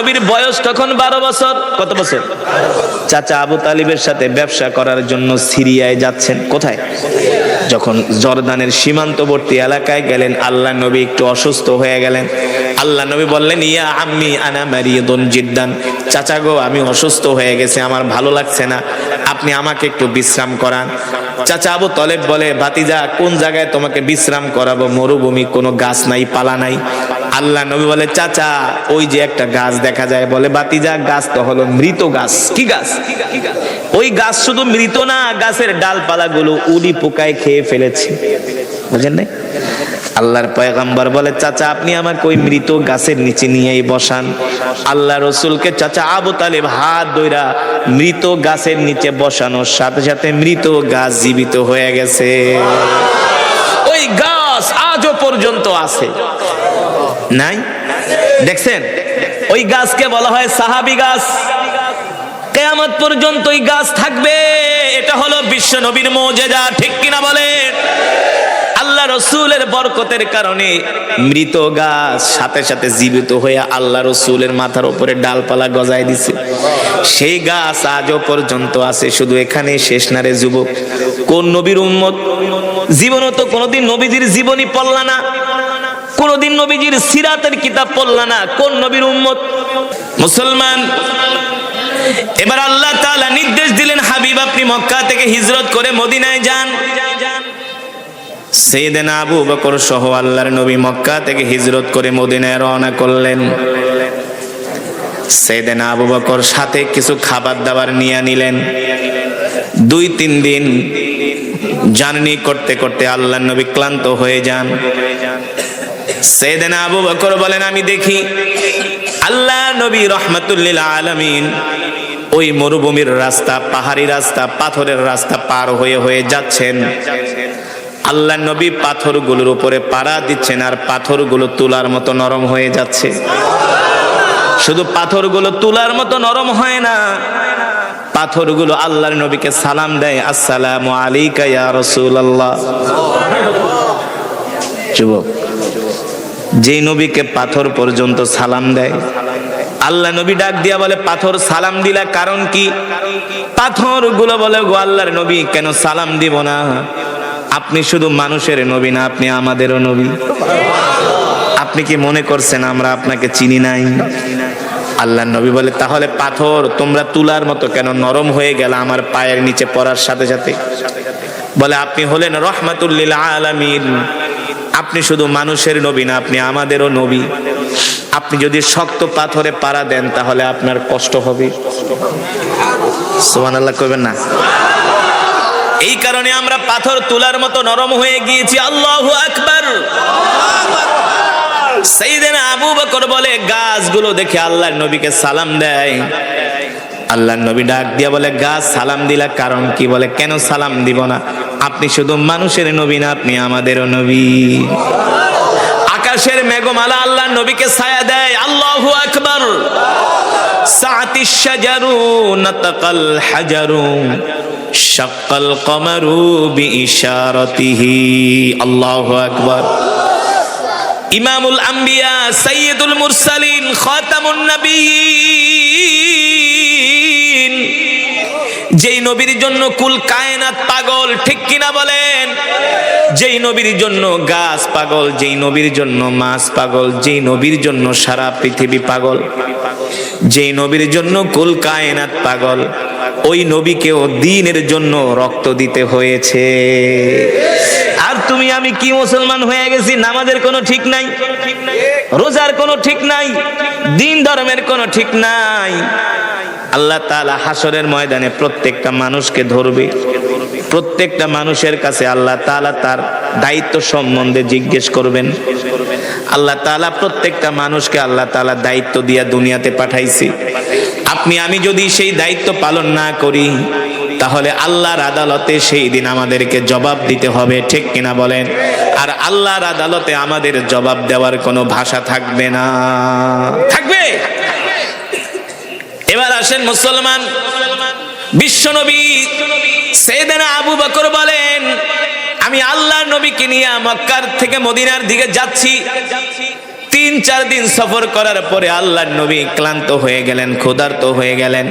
নবীর বয়স তখন 12 বছর। কত বছর? চাচা আবু তালিবের সাথে ব্যবসা করার জন্য সিরিয়ায় যাচ্ছেন। কোথায়? যখন জর্দানের সীমান্তবর্তী এলাকায় গেলেন, আল্লাহ নবী একটু অসুস্থ হয়ে গেলেন। আল্লাহ নবী বললেন, ইয়া আম্মি আনা মারিদুন জিদ্দান, চাচা গো আমি অসুস্থ হয়ে গেছে, আমার ভালো লাগছে না, আপনি আমাকে একটু বিশ্রাম করান। চাচা আবু তালেব বলে, ভাতিজা কোন জায়গায় তোমাকে বিশ্রাম করাবো? মরুভূমি, কোনো গাছ নাই, পালা নাই। আল্লাহ নবী বলে, চাচা ওই যে একটা গাছ দেখা যায়। বলে, ভাতিজা গাছ তো হলো মৃত গাছ। কি গাছ? ওই গাছ শুধু মৃত না, গাছের ডালপালা গুলো উলি পোকায় খেয়ে ফেলেছে। বুঝেন নাই? আল্লাহর পয়গম্বর বলে, চাচা আপনি আমাকে ওই মৃত গাছের নিচে নিয়েই বসান। আল্লাহ রসুলকে চাচা আবু তালেব হাত ধইরা মৃত গাছের নিচে বসানোর সাথে সাথে মৃত গাছ জীবিত হয়ে গেছে। ওই গাছ আজও পর্যন্ত আছে। নাই? দেখছেন? ওই গাছকে বলা হয় সাহাবী গাছ। কিয়ামত পর্যন্ত ওই গাছ থাকবে। এটা হলো বিশ্ব নবীর মুজিজা। ঠিক কিনা বলেন? আল্লাহ রসুলের বরকতের কারণে মৃত গাছ সাথে সাথে জীবিত হয়ে আল্লাহ রসুলের মাথার উপরে ডালপালা গজায় দিছে। সেই গাছ আজও পর্যন্ত আছে। শুধু এখানে শেষ না রে যুবক। কোন নবীর উম্মত? জীবনও তো কোনোদিন নবীজির জীবনী পড়লা না, কোনদিন নবীজির সিরাতের কিতাব পড়লা না। কোন নবীর উম্মত? মুসলমান। এবার আল্লাহ তাআলা নির্দেশ দিলেন, হাবিব আপনি মক্কা থেকে হিজরত করে মদিনায় যান। সাইয়েদনা আবু বকর সহ আল্লাহর নবী মক্কা থেকে হিজরত করে মদিনায় রওনা করলেন। সাইয়েদনা আবু বকর সাথে কিছু খাবার দাবার নিয়ে নিলেন। 2-3 দিন জার্নি করতে করতে আল্লাহর নবী ক্লান্ত হয়ে যান। সাইয়েদনা আবু বকর বলেন, আমি দেখি আল্লাহর নবী রাহমাতুল লিল আলামিন ওই মরুভূমির রাস্তা, পাহাড়ি রাস্তা, পাথরের রাস্তা পার হয়ে হয়ে যাচ্ছেন। আল্লাহ নবী পাথরগুলোর উপরে পাড়া দিচ্ছেন, আর পাথরগুলো তুলার মতো নরম হয়ে যাচ্ছে। শুধু পাথরগুলো তুলার মতো নরম হয় না, পাথরগুলো আল্লাহর নবীকে সালাম দেয়, আসসালামু আলাইকা ইয়া রাসূলুল্লাহ। যুবক, যেই নবীকে পাথর পর্যন্ত সালাম দেয়, আল্লাহ নবী ডাক দিয়া বলে, পাথর সালাম দিলা কারণ কি? পাথরগুলো বলে, গো আল্লাহর নবী কেন সালাম দিব না? আপনি শুধু মানুষের নবী না, আপনি আমাদেরও নবী। আপনি কি মনে করছেন আমরা আপনাকে চিনি নাই? আল্লাহর নবী বলে, তাহলে পাথর তোমরা তুলার মতো কেন নরম হয়ে গেল আমার পায়ের নিচে পড়ার সাথে সাথে? বলে, আপনি হলেন রাহমাতুল লিল আলামিন। আপনি শুধু মানুষের নবী না, আপনি আমাদেরও নবী। আপনি যদি শক্ত পাথরে পাড়া দেন তাহলে আপনার কষ্ট হবে। সুবহানাল্লাহ কইবেন না? এই কারণে আমরা পাথর তুলার মতো নরম হয়ে গিয়েছি। আল্লাহু আকবার। সাইয়েদনা আবু বকর বলে, গাছগুলো দেখে আল্লাহর নবীকে সালাম দেয়। আল্লাহর নবী ডাক দিয়া বলে, গাছ সালাম দিলা কারণ কি? বলে, কেন সালাম দিব না? আপনি শুধু মানুষের নবী না, আপনি আমাদেরও নবী। আকাশের মেঘমালা আল্লাহর নবীকে ছায়া দেয়। আল্লাহু আকবার। সাআতিশ শাজারু নাতাকাল হাজারু শাক্কাল কমারু বিইশারাতিহি। আল্লাহু আকবার। ইমামুল আম্বিয়া, সাইয়্যিদুল মুরসালিন, খাতামুন নবিয়্যিন, যেই নবীর জন্য কুল কায়নাত পাগল। ঠিক কিনা বলেন? যেই নবীর জন্য গাছ পাগল, যেই নবীর জন্য মাছ পাগল, যেই নবীর জন্য সারা পৃথিবী পাগল, যেই নবীর জন্য কুল কায়নাত পাগল, ওই নবীকেও দ্বীনের জন্য রক্ত দিতে হয়েছে। আর তুমি আমি কি মুসলমান হয়ে গেছি? নামাজের কোনো ঠিক নাই, রোজার কোনো ঠিক নাই, দ্বীন ধর্মের কোনো ঠিক নাই। আল্লাহ তাআলা হাসরের ময়দানে প্রত্যেকটা মানুষকে ধরবে। প্রত্যেকটা মানুষের কাছে আল্লাহ তাআলা তার দায়িত্ব সম্বন্ধে জিজ্ঞেস করবেন। আল্লাহ তাআলা প্রত্যেকটা মানুষকে আল্লাহ তাআলা দায়িত্ব দিয়া দুনিয়াতে পাঠাইছে। আপনি আমি যদি সেই দায়িত্ব পালন না করি তাহলে আল্লাহর আদালতে সেই দিন আমাদেরকে জবাব দিতে হবে। ঠিক কিনা বলেন? আর আল্লাহর আদালতে আমাদের জবাব দেওয়ার কোনো ভাষা থাকবে না। থাকবে? এবার আসেন মুসলমান, বিশ্বনবী সাইয়েদনা আবু বকর বলেন, আমি আল্লাহর নবীকে নিয়ে মক্কার থেকে মদিনার দিকে যাচ্ছি। 3 3-4 দিন সফর করার পরে আল্লাহর নবী ক্লান্ত হয়ে গেলেন, ক্ষুধার্ত হয়ে গেলেন।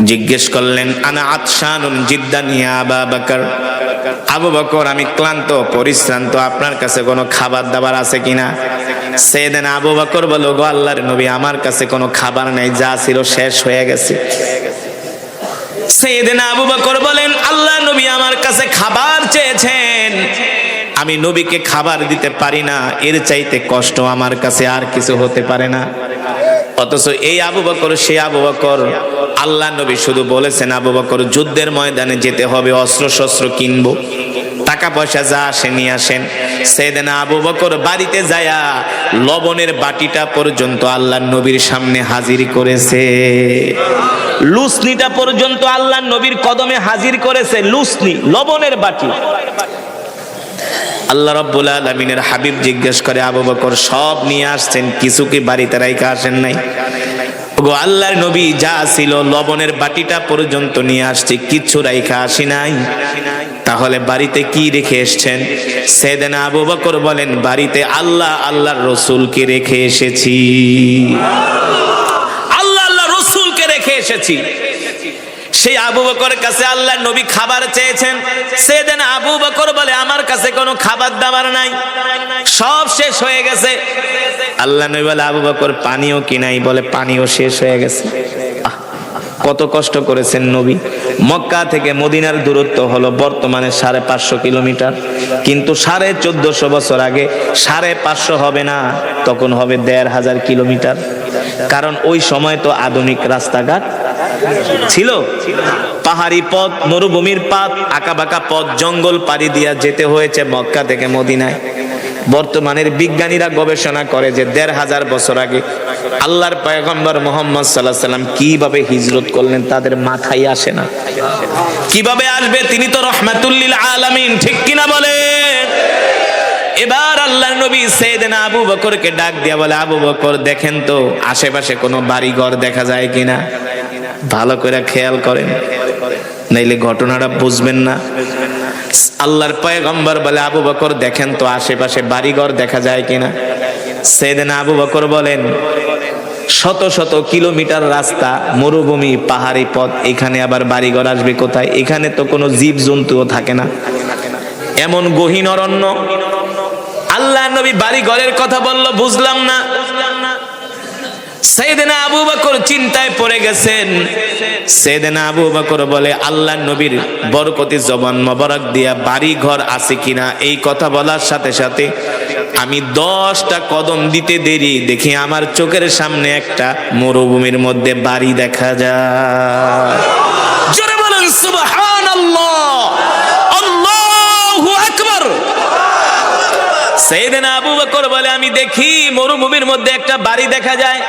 জিজ্ঞেস করলেন, আনা আতশানুন জিদ্দান ইয়া আবা বকর, আবু বকর আমি ক্লান্ত পরিশ্রান্ত, আপনার কাছে কোনো খাবার দাবার আছে কিনা? সাইয়েদনা আবু বকর বলল, গো আল্লাহর নবী আমার কাছে কোনো খাবার নাই, যা ছিল শেষ হয়ে গেছে। সাইয়েদনা আবু বকর বলেন, আল্লাহর নবী আমার কাছে খাবার চেয়েছেন, আমি নবীকে খাবার দিতে পারি না, এর চাইতে কষ্ট আমার কাছে আর কিছু হতে পারে না। অথচ এই আবু বকর সে আবু বকর, আল্লাহ নবী শুধু বলেছেন আবু বকর যুদ্ধের ময়দানে যেতে হবে, অস্ত্র শস্ত্র কিনবো, টাকা পয়সা যা আসে নিয়ে আসেন। সাইয়েদনা আবু বকর বাড়িতে যায়া লবণের বাটিটা পর্যন্ত আল্লাহ নবীর সামনে হাজির করেছে, লুসনিটা পর্যন্ত আল্লাহ নবীর কদমে হাজির করেছে, লুসনি লবণের বাটি। আল্লাহ রাব্বুল আলামিনের হাবিব জিজ্ঞেস করে, আবু বকর সব নিয়ে আসছেন, কিছু কি বাড়িতে রাইখা আসেন নাই? গো আল্লাহর নবী যা ছিল লবণের বাটিটা পর্যন্ত নিয়ে আসছি, কিচ্ছু রাইখা আসি নাই। তাহলে বাড়িতে কি রেখে এসেছেন? সাইয়েদনা আবু বকর বলেন, বাড়িতে আল্লাহ আল্লাহর রাসূলকে রেখে এসেছি, আল্লাহ আল্লাহর রাসূলকে রেখে এসেছি। সেই আবু বকরের কাছে আল্লাহর নবী খাবার চেয়েছেন, সাইয়েদনা আবু বকর বলে আমার কাছে কোনো খাবার দাবার নাই, সব শেষ হয়ে গেছে। আল্লাহ নবী বলে, আবু বকর পানিও কি নাই? বলে পানিও শেষ হয়ে গেছে। কত কষ্ট করেছেন নবী। মক্কা থেকে মদিনার দূরত্ব হলো বর্তমানে 550 কিলোমিটার, কিন্তু 1450 বছর আগে 550 হবে না, তখন হবে 1500 কিলোমিটার। কারণ ওই সময় তো আধুনিক রাস্তাঘাট ছিল, পাহাড়ি পথ, মরুভূমির পথ, আঁকাবাঁকা পথ, জঙ্গল পাড়ি দিয়া যেতে হয়েছে মক্কা থেকে মদিনায়। বর্তমানের বিজ্ঞানীরা গবেষণা করে যে 1500 বছর আগে আল্লাহর পয়গম্বর মুহাম্মদ সাল্লাল্লাহু আলাইহি সাল্লাম কিভাবে হিজরত করলেন তাদের মাথায় আসে না। কিভাবে আসবে? তিনি তো রাহমাতুল লিল আলামিন, ঠিক কিনা বলেন? এবার আল্লাহর নবী সাইয়েদনা আবু বকরকে ডাক দিয়া বলে, আবু বকর দেখেন তো আশেপাশে কোনো বাড়ি ঘর দেখা যায় কিনা, ভালো করে খেয়াল করেন, নাইলে ঘটনাটা বুঝবেন না। আল্লাহর পয়গম্বর বলে, আবু বকর দেখেন তো আশেপাশে বাড়িঘর দেখা যায় কিনা। সাইয়েদনা আবু বকর বলেন, শত শত কিলোমিটার রাস্তা, মরুভূমি, পাহাড়ি পথ, এখানে আবার বাড়িঘর আসবে কোথায়? এখানে তো কোনো জীব জন্তুও থাকে না, এমন গহীন অরণ্য। আল্লাহ নবী বাড়িঘরের কথা বলল, বুঝলাম না। সাইয়েদনা আবু বকর চিন্তায় পড়ে গেছেন। সাইয়েদনা আবু বকর বলে, আল্লাহ নবীর বরকতি জবান মোবারক দিয়া বাড়ি ঘর আছে কিনা এই কথা বলার সাথে সাথে আমি 10টা কদম দিতে দেরি, দেখি আমার চোখের সামনে একটা মরুভূমির মধ্যে বাড়ি দেখা যায়। জোরে বলেন সুবহানাল্লাহ, আল্লাহু আকবার। সাইয়েদনা আবু বকর বলে, আমি দেখি মরুভূমির মধ্যে একটা বাড়ি দেখা যায়।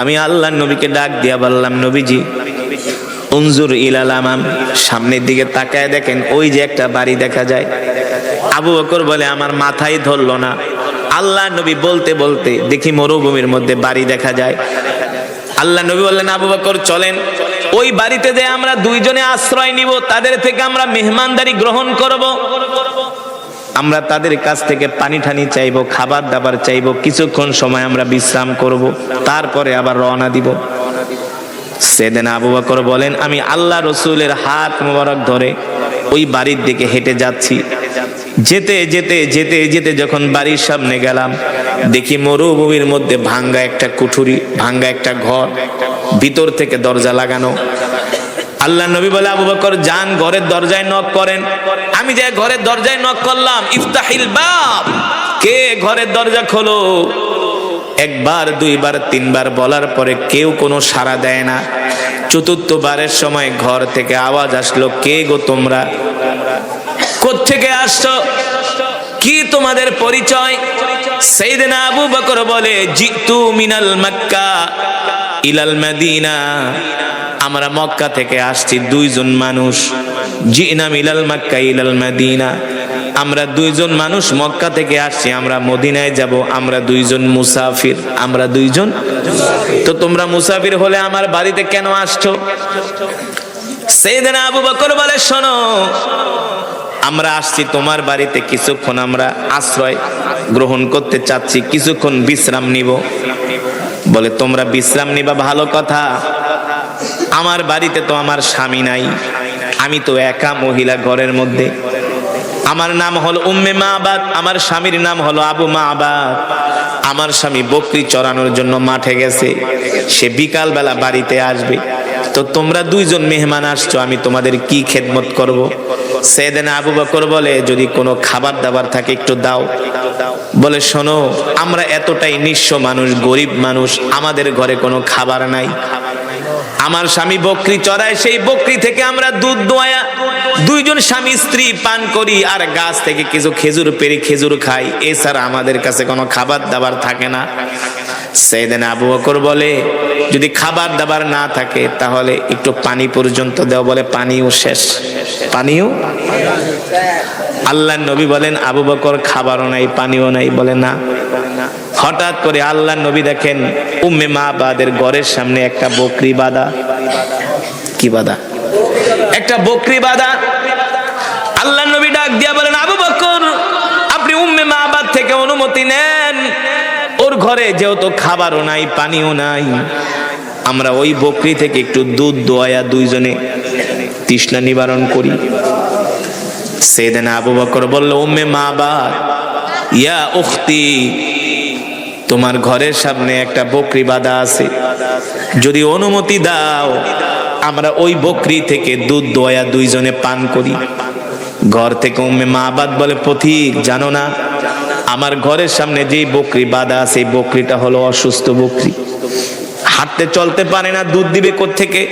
আমি আল্লাহর নবীকে ডাক দিয়া বললাম, নবীজি উনজুর ইলাল আমাম, সামনের দিকে তাকায় দেখেন ওই যে একটা বাড়ি দেখা যায়। আবু বকর বলে, আমার মাথায় ধরলো না। আল্লাহ নবী বলতে বলতে দেখি মরুভূমির মধ্যে বাড়ি দেখা যায়। আল্লাহ নবী বললেন, আবু বকর চলেন ওই বাড়িতে যে আমরা দুইজনে আশ্রয় নিব, তাদের থেকে আমরা মেহমানদারি গ্রহণ করব, আমরা তাদের কাছ থেকে পানি ঠানি চাইবো, খাবার দাবার চাইবো, কিছুক্ষণ সময় আমরা বিশ্রাম করব, তারপরে আবার রওনা দিব। সাইয়েদনা আবু বকর বলেন, আমি আল্লাহ রসুলের হাত মোবারক ধরে ওই বাড়ির দিকে হেঁটে যাচ্ছি। যেতে যেতে যেতে যেতে যখন বাড়ির সামনে গেলাম, দেখি মরুভূমির মধ্যে ভাঙ্গা একটা কুঠুরি, ভাঙ্গা একটা ঘর, ভিতর থেকে দরজা লাগানো। আল্লাহ নবী বলে, আবু বকর যান ঘরের দরজায় নক করেন। আমি যে ঘরের দরজায় নক করলাম, ইফতাহিল বাব, কে ঘরের দরজা খোলো। একবার, দুইবার, তিনবার বলার পরে কেউ কোনো সাড়া দেয় না। চতুর্থবারের সময় ঘর থেকে আওয়াজ আসলো, কে গো তোমরা, কোত্থেকে আসছো, কি তোমাদের পরিচয়? সাইয়েদনা আবু বকর বলে, জিতু মিনাল মক্কা ইলাল মদিনা, আমরা মক্কা থেকে আসছি দুইজন মানুষ। জিনা মিলাল মক্কা ইলাল মদিনা, আমরা দুইজন মানুষ মক্কা থেকে আসছি, আমরা মদিনায় যাব, আমরা দুইজন মুসাফির, আমরা দুইজন। তো তোমরা মুসাফির হলে আমার বাড়িতে কেন আসছো? সাইয়েদনা আবু বকর বলে, শোনো, আমরা আসছি তোমার বাড়িতে, কিছুক্ষণ আমরা আশ্রয় গ্রহণ করতে চাচ্ছি, কিছুক্ষণ বিশ্রাম নিব। বলে তোমরা বিশ্রাম নিবা, ভালো কথা, আমার বাড়িতে তো আমার স্বামী নাই, আমি তো একা মহিলা ঘরের মধ্যে। আমার নাম হলো উম্মে মাবাদ, আমার স্বামীর নাম হলো আবু মাবাদ। আমার স্বামী বকরি চড়ানোর জন্য মাঠে গেছে, সে বিকাল বেলা বাড়িতে আসবে। তো তোমরা দুইজন মেহমান আসছো, আমি তোমাদের কি খেদমত করব? সাইয়েদনা আবু বকর বলে, যদি কোনো খাবার দাবার থাকে একটু দাও। বলে শোনো, আমরা এতটাই নিঃস্ব মানুষ, গরিব মানুষ, আমাদের ঘরে কোনো খাবার নাই। আমার স্বামী বকরি চড়ায়, সেই বকরি থেকে আমরা দুধ দোয়া দুইজন স্বামী স্ত্রী পান করি, আর গাছ থেকে কিছু খেজুর পেড়ে খেজুর খাই, এছাড়া আমাদের কাছে কোনো খাবার দাবার থাকে না। সাইয়েদনা আবু বকর বলে, যদি খাবার দাবার না থাকে তাহলে একটু পানি পর্যন্ত দাও। বলে পানিও শেষ, পানিও। আল্লাহর নবী বলেন, আবু বকর খাবারও নাই পানিও নাই। বলে না। হঠাৎ করে আল্লাহর নবী দেখেন উম্মে মাবাদের ঘরের সামনে একটা বকরি বাঁধা। কি বাঁধা? একটা বকরি বাঁধা। আল্লাহর নবী ডাক দিয়া বলেন, আবু বকর, আপনি উম্মে মাবাদ থেকে অনুমতি নেন, ওর ঘরে যেহেতু খাবারও নাই পানিও নাই, আমরা ওই বকরি থেকে একটু দুধ দোয়া দুইজনে তৃষ্ণা নিবারণ করি। সাইয়েদনা আবু বকর বলল, উম্মে মাবাদ, ইয়া উখতি, তোমার ঘরের সামনে একটা বকরি বাঁধা আছে, যদি অনুমতি দাও আমরা ওই বকরি থেকে দুধ দোয়া দুইজনে পান করি। ঘর থেকে উম্মে মাবাদ বলে, পথিক জানো না, আমার ঘরের সামনে যে বকরি বাঁধা আছে, এই বকরিটা হলো অসুস্থ বকরি, হাঁটতে চলতে পারে না, দুধ দিবে কোত্থেকে?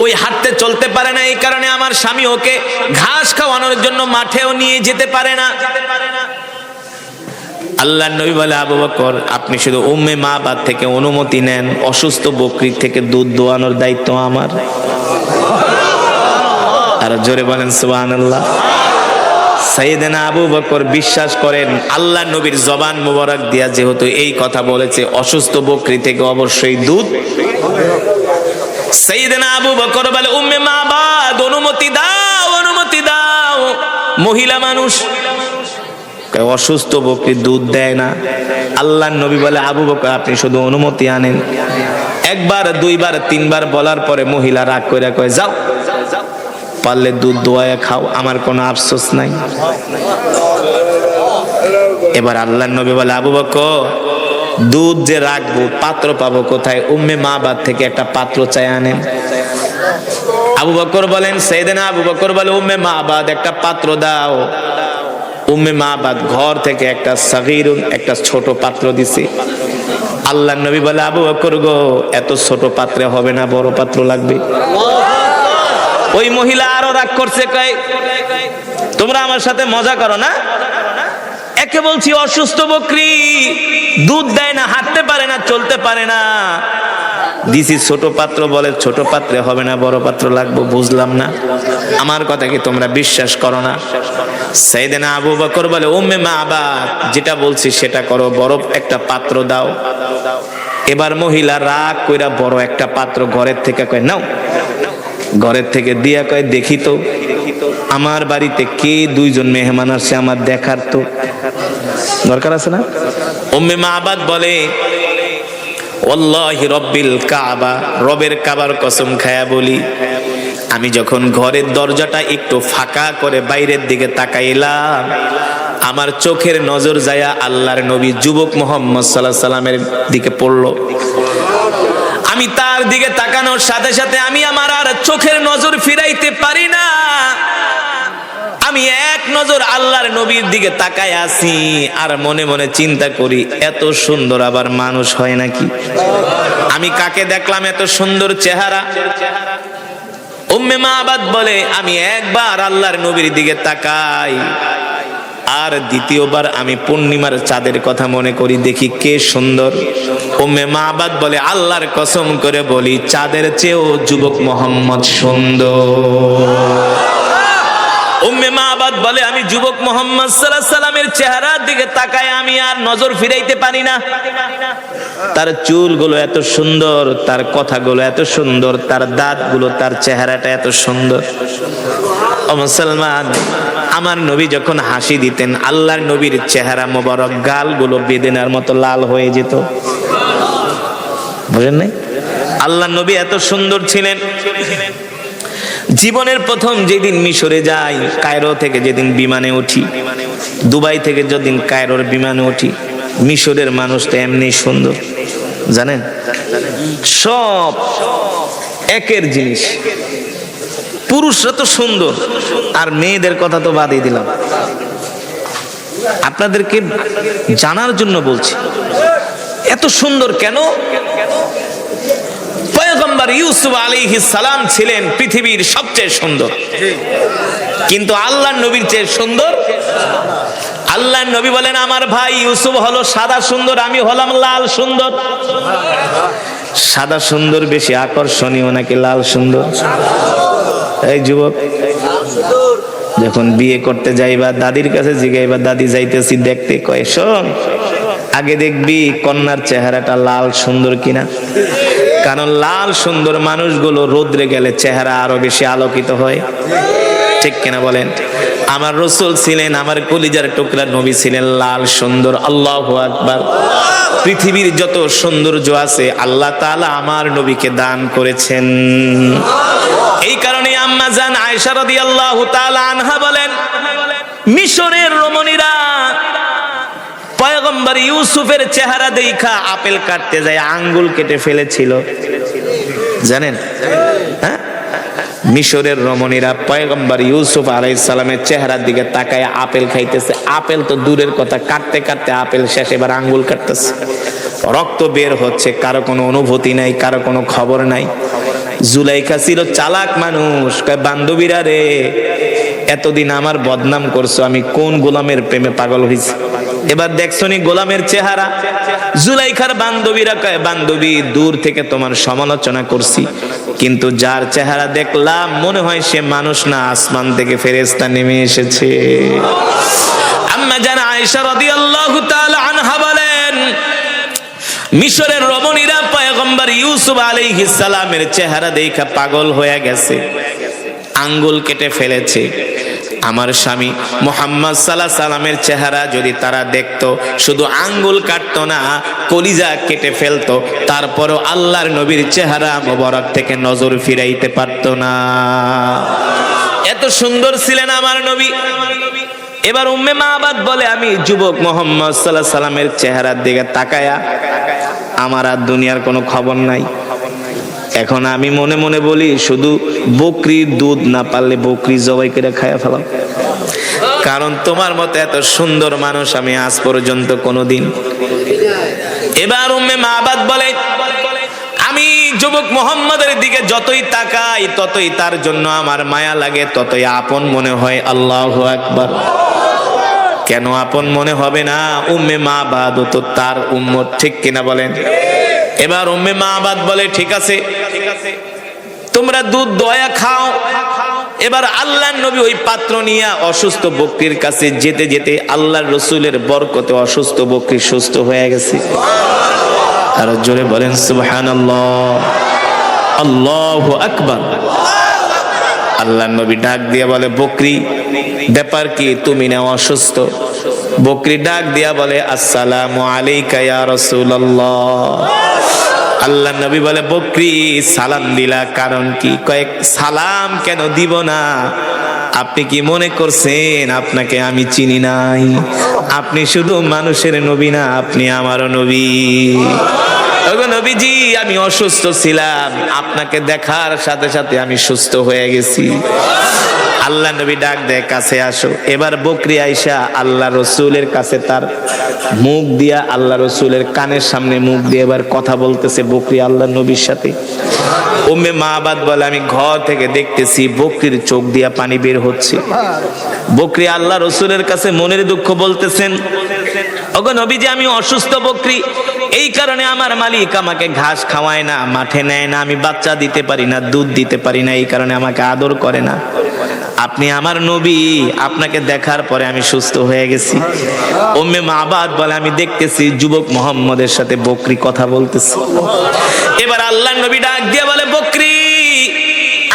ওই হাঁটতে চলতে পারে না, এই কারণে আমার স্বামী ওকে ঘাস খাওয়ানোর জন্য মাঠেও নিয়ে যেতে পারে না। আল্লাহর নবী বলে, আবু বকর, আপনি শুধু উম্মে মাবাদ থেকে অনুমতি নেন, অসুস্থ বকরি থেকে দুধ দোয়ানোর দায়িত্ব আমার। আর জোরে বলেন সুবহানাল্লাহ। সাইয়েদনা আবু বকর বিশ্বাস করেন, আল্লাহ নবীর জবান মুবারক দিয়া যেহেতু এই কথা বলেছে, অসুস্থ বকরি থেকে অবশ্যই দুধ। সাইয়েদনা আবু বকর বলে, উম্মে মাবাদ, অনুমতি দাও, অনুমতি দাও। মহিলা মানুষ, অসুস্থ বকরি দুধ দেয় না। আল্লাহর নবী বলে, আবু বকর, আপনি শুধু অনুমতি আনেন। একবার দুইবার তিনবার বলার পরে মহিলা রাগ করে কয়, যাও, পারলে দুধ দোয়া খাও, আমার কোনো আফসোস নাই। এবার আল্লাহর নবী বলে, আবু বকর, দুধ যে রাখবো পাত্র পাবো কোথায়? উম্মে মাবাদ থেকে একটা পাত্র চাই আনেন। আবু বকর বলেন, সাইয়েদনা আবু বকর বলে, উম্মে মাবাদ, একটা পাত্র দাও। উম্মে মাবাদ ঘর থেকে একটা সাগীরুন, একটা ছোট পাত্র দিছে। আল্লাহর নবী বলে, আবু বকর গো, এত ছোট পাত্রে হবে না, বড় পাত্র লাগবে। ওই মহিলা আরো রাগ করছে, কয়, তোমরা আমার সাথে মজা করো না? একে বলছি অসুস্থ বকরি, দুধ দেয় না, হাঁটতে পারে না, চলতে পারে না, দিছি ছোট পাত্র। বলে ছোট পাত্রে হবে না, বড় পাত্র লাগবে। বুঝলাম না, আমার কথা কি তোমরা বিশ্বাস করো না? সাইয়েদনা আবু বকর বলে, উম্মে মাবাদ, যেটা বলছি সেটা করো, বড় একটা পাত্র দাও। এবার মহিলা রাগ কইরা বড় একটা পাত্র ঘরের থেকে কয়, নাও। ঘরের থেকে দিয়া কয়, দেখি তো আমার বাড়িতে কে দুইজন মেহমান আসছে, আমার দেখার তো দরকার আছে না? উম্মে মাবাদ বলে, ওয়াল্লাহি রব্বিল কাবা, রবের কাবার কসম খায়া বলি, আমি যখন ঘরের দরজাটা একটু ফাঁকা করে বাইরের দিকে তাকাইলাম, আমার চোখের নজর যায়া আল্লাহর নবী যুবক মুহাম্মদ সাল্লাল্লাহু আলাইহি সাল্লামের দিকে পড়লো। আমি তার দিকে তাকানোর সাথে সাথে আমি আমার আর চোখের নজর ফিরাইতে পারি না। আমি এক নজর আল্লাহর নবীর দিকে তাকায় আছি, আর মনে মনে চিন্তা করি, এত সুন্দর আবার মানুষ হয় নাকি? আমি কাকে দেখলাম এত সুন্দর চেহারা? উম্মে মাবাদ বলে, আমি একবার আল্লাহর নবীর দিকে তাকাই, আর দ্বিতীয়বার আমি পূর্ণিমার চাঁদের কথা মনে করি, দেখি কে সুন্দর। উম্মে মাবাদ বলে, আল্লাহর কসম করে বলি, চাঁদের চেয়েও যুবক মুহাম্মদ সুন্দর। উম্মে মাবাদ বলে আমি যুবক মুহাম্মদ সাল্লাল্লাহু আলাইহি সাল্লামের চেহারার দিকে তাকায় আমি আর নজর ফিরাইতে পারি না। তার চুলগুলো এত সুন্দর, তার কথাগুলো এত সুন্দর, তার দাঁতগুলো, তার চেহারাটা এত সুন্দর। ও মুসলমান, আমার নবী যখন হাসি দিতেন আল্লাহর নবীর চেহারা মোবারক গালগুলো বেদেনার মতো লাল হয়ে যেত। বুঝেন নাই? আল্লাহর নবী এত সুন্দর ছিলেন। জীবনের প্রথম যেদিন মিশরে যাই, কায়রো থেকে যেদিন বিমানে উঠি, দুবাই থেকে যেদিন কায়রোর বিমানে উঠি, মিশরের মানুষ তো এমনি সুন্দর, জানেন? সব একের জিনিস। পুরুষরা তো সুন্দর, আর মেয়েদের কথা তো বাদই দিলাম। আপনাদেরকে জানার জন্য বলছি এত সুন্দর কেন। পয়গম্বর ইউসুফ আলাইহিস সালাম ছিলেন পৃথিবীর সবচেয়ে সুন্দর, কিন্তু আল্লাহর নবীর চেয়ে সুন্দর। আল্লাহর নবী বলেন আমার ভাই ইউসুফ হলো সাদা সুন্দর, আমি হলাম লাল সুন্দর। সাদা সুন্দর বেশি আকর্ষণীয় নাকি লাল সুন্দর? এই যুবক, যখন বিয়ে করতে যাইবা দাদির কাছে জিগাইবা, দাদি যাইতেছি দেখতে, কয় শোন আগে দেখবি কন্যার চেহারাটা লাল সুন্দর কিনা, কারণ লাল সুন্দর মানুষগুলো রোদ্রে গেলে চেহারা আরো বেশি আলোকিত হয়। ঠিক কিনা বলেন? আমার রাসূল ছিলেন, আমার কলিজার টুকরা নবী ছিলেন লাল সুন্দর। আল্লাহু আকবার। পৃথিবীর যত সৌন্দর্য আছে আল্লাহ তাআলা আমার নবীকে দান করেছেন। এই কারণে আম্মা জান আয়েশা রাদিয়াল্লাহু তাআলা আনহা বলেন, মিশরের রমণীরা পয়গম্বর ইউসুফের চেহারা দেখা আপেল কাটতে যায় আঙ্গুল কেটে ফেলেছিল, জানেন? হ্যাঁ, মিশরের রমণীরা পয়গম্বর ইউসুফ আলাইহিস সালামের চেহারার দিকে তাকায় আপেল খাইতেছে। আপেল তো দূরের কথা, কাটতে কাটতে আপেল শেষ, এবার আঙ্গুল কাটতেছে। রক্ত বের হচ্ছে, কারো কোনো অনুভূতি নাই, কারো কোনো খবর নাই। জুলাইখা ছিল চালাক মানুষ, কয় বান্ধবীরা রে এতদিন আমার বদনাম করছো, আমি কোন গোলামের প্রেমে পাগল হইছি, এবার দেখছনি গোলামের চেহারা। জুলাইখার বান্ধবীরা কয় বান্ধবী দূর থেকে তোমার সমালোচনা করছি, কিন্তু যার চেহারা দেখলাম মনে হয় সে মানুষ না, আসমান থেকে ফেরেশতা নেমে এসেছে। আম্মা জান আয়েশা রাদিয়াল্লাহু তাআলা আনহা বলেন, মিশরের রমণীরা পয়গম্বর ইউসুফ আলাইহিস সালামের চেহারা দেখা পাগল হয়ে গেছে, আঙ্গুল কেটে ফেলেছে। আমার স্বামী মুহাম্মদ সাল্লাল্লাহু আলাইহি সাল্লামের চেহারা যদি তারা দেখতো, শুধু আঙ্গুল কাটতো না, কলিজা কেটে ফেলতো, তারপরও আল্লাহর নবীর চেহারা মোবারক থেকে নজর ফিরাইতে পারতো না। এত সুন্দর ছিলেন আমার নবী। এবার উম্মে মাবাদ বলে আমি যুবক মুহাম্মদ সাল্লাল্লাহু আলাইহি সাল্লামের চেহারার দিকে তাকায়া আমার আর দুনিয়ার কোনো খবর নাই। এখন আমি মনে মনে বলি শুধু বকরির দুধ না পারলে বকরি জবাই করে খায়া ফেলাম, কারণ তোমার মতো এত সুন্দর মানুষ আমি আজ পর্যন্ত কোনোদিন। এবার উম্মে মাবাদ বলে আমি যুবক মুহাম্মাদের দিকে যতই তাকাই ততই তার জন্য আমার মায়া লাগে, ততই আপন মনে হয়। আল্লাহু আকবার। কেন আপন মনে হবে না? উম্মে মাবাদ তো তার উম্মত, ঠিক কিনা বলেন? এবার উম্মে মাবাদ বলে ঠিক আছে তোমরা দুধ দয়া খাও। এবার আল্লাহর নবী ওই পাত্র নিয়ে অসুস্থ বকরির কাছে যেতে যেতে আল্লাহর রাসূলের বরকতে অসুস্থ বকরি সুস্থ হয়ে গেছে। আর জোরে বলেন সুবহানাল্লাহ, আল্লাহু আকবার। আল্লাহর নবী ডাক দিয়ে বলে বকরি ব্যাপার কি, তুমি না অসুস্থ? বকরি ডাক দিয়া বলে আসসালামু আলাইকা ইয়া রাসূলুল্লাহ। আল্লাহ নবী বলে বকরি সালাম দিলা কারণ কি? কয়েক সালাম কেন দিব না? আপনি কি মনে করছেন আপনাকে আমি চিনি নাই? আপনি শুধু মানুষের নবী না, আপনি আমারও নবী। ওগো নবীজি আমি অসুস্থ ছিলাম, আপনাকে দেখার সাথে সাথে আমি সুস্থ হয়ে গেছি। আল্লাহ নবী ডাক দেয় কাছে আসো। এবার বকরি আয়েশা আল্লাহ রসুলের কাছে তার মুখ দিয়া আল্লাহ রসুলের কানের সামনে মুখ দিয়ে এবার কথা বলতেছে বকরি আল্লাহ নবীর সাথে। উম্মে মাবাদ বলে আমি ঘর থেকে দেখতেছি বকরির চোখ দিয়া পানি বের হচ্ছে। বকরি আল্লাহ রসুলের কাছে মনের দুঃখ বলতেছেন, ওগো নবীজি আমি অসুস্থ বকরি, এই কারণে আমার মালিক আমাকে ঘাস খাওয়ায় না, মাঠে নেয় না, আমি বাচ্চা দিতে পারি না, দুধ দিতে পারি না, এই কারণে আমাকে আদর করে না। আপনি আমার নবী, আপনাকে দেখার পরে আমি সুস্থ হয়ে গেছি। উম্মে মাবাদ বলে আমি দেখতেছি যুবক মুহাম্মদের সাথে বকরি কথা বলতেছে। এবার আল্লাহর নবী ডাক দিয়ে বলে, বকরি,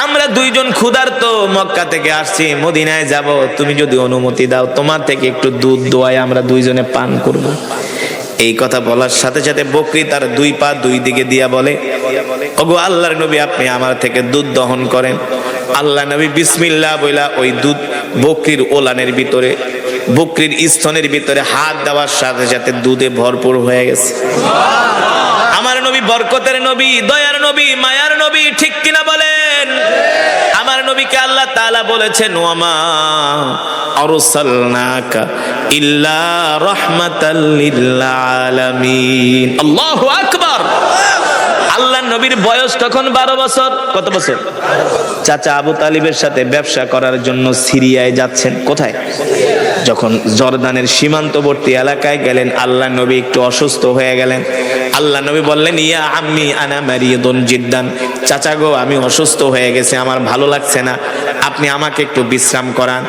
আমরা দুইজন ক্ষুধার্ত, মক্কা থেকে আসছি, মদিনায় যাব, তুমি যদি অনুমতি দাও তোমার থেকে একটু দুধ দোয়াই আমরা দুইজনে পান করব। এই কথা বলার সাথে সাথে বকরি তার দুই পা দুই দিকে দিয়া বলে, ওগো আল্লাহর নবী, আপনি আমার থেকে দুধ দহন করেন। আল্লাহ নবী বিসমিল্লাহ বইলা ওই দুধ বকরির ওলানের ভিতরে, বকরির স্তনের ভিতরে হাত দেওয়ার সাথে সাথে দুধে ভরপুর হয়ে গেছে। আমার নবী বরকতের নবী, দয়ার নবী, মায়ার নবী, ঠিক কিনা বলেন? আমার নবীকে আল্লাহ তাআলা বলেছেন, ওয়ামা আরসালনাকা ইল্লা রাহমাতাল লিল আলামিন। আল্লাহু আকবার। আল্লাহর নবীর বয়স তখন 12 বছর। কত বছর? চাচা আবু তালিবের সাথে ব্যবসা করার জন্য সিরিয়ায় যাচ্ছেন। কোথায়? যখন জর্দানের সীমান্তবর্তী এলাকায় গেলেন, আল্লাহ নবী একটু অসুস্থ হয়ে গেলেন। আল্লাহ নবী বললেন, ইয়া আম্মি আনা মারিদুন জিদ্দান, চাচা গো, আমি অসুস্থ হয়ে গেছি, আমার ভালো লাগছে না, আপনি আমাকে একটু বিশ্রাম করান।